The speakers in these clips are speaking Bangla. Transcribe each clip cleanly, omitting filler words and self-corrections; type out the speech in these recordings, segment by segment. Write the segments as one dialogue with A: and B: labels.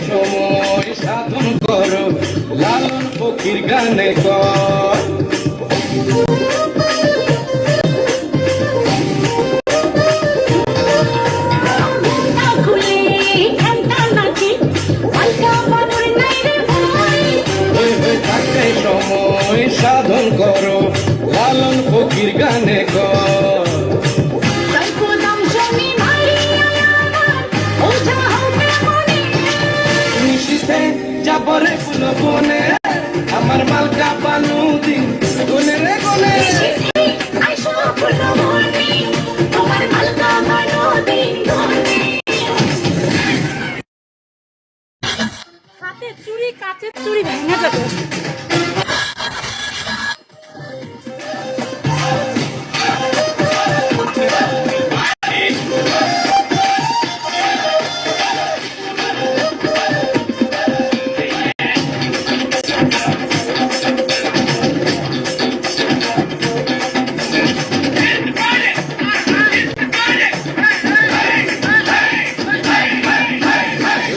A: সময় সাধন করো লালন ফকির গানে কর সময় সাধন করো লালন ফকির গানে কর নিশিতে যাবরে ফুল বনে আমার মালকা পানু দিন গনে রে গনে
B: হাতে চুড়ি কাচের চুড়ি ভেঙে যাবে।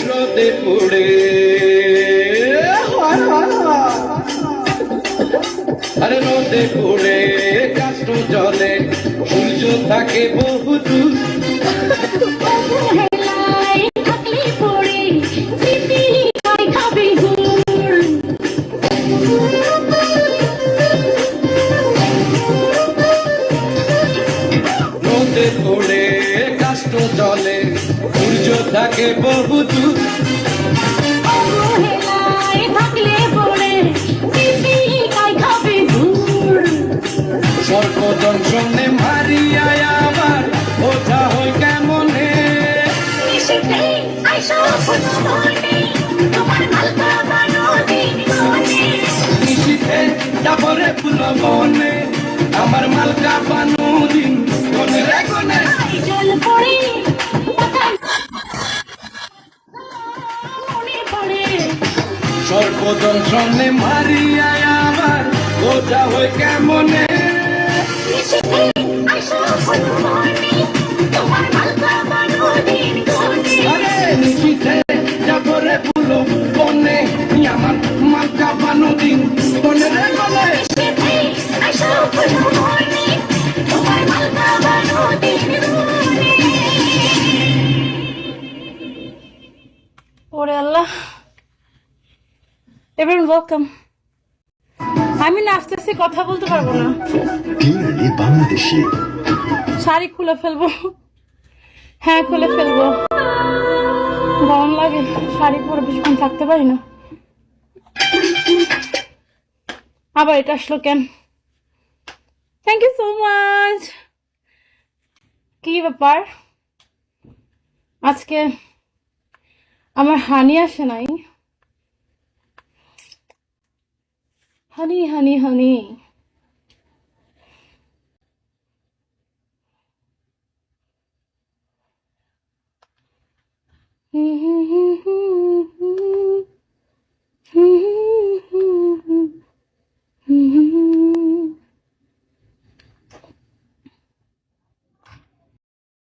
A: রোদে পুড়ে আরে রোদে পুড়ে কাষ্ট জলে সূর্য থাকে বহু দূর রোদে পুড়ে কাষ্ট জলে সূর্য থাকে বহু দূর সর্বদংশনে মারিয়া আবার ওঠা হয় কেমনে নিশিতে যাবরে ফুল বনে আমার মালকা বানু দিন গনে রে গনে
B: জল পড়ে
A: সর্বদংশনে মারিয়া আবার ওঠা হয় কেমনে আরে নিশিতে যাবরে ফুল বনে আমার মালকা বানু দিন গনে রে গনে
B: ওরে আল্লাহ। Everyone welcome. আমি না আস্তে আস্তে কথা বলতে পারবো না,
C: ক্লিয়ারলি বাংলাদেশি।
B: শাড়ি খুলে ফেলবো। হ্যাঁ খুলে ফেলবো, গরম লাগে, শাড়ি পরে বেশিক্ষণ থাকতে পারি না। আবার এটা আসলো কেন? Thank you so much. কি ব্যাপার, আজকে আমার হানি আসে নাই? হানি হানি হানি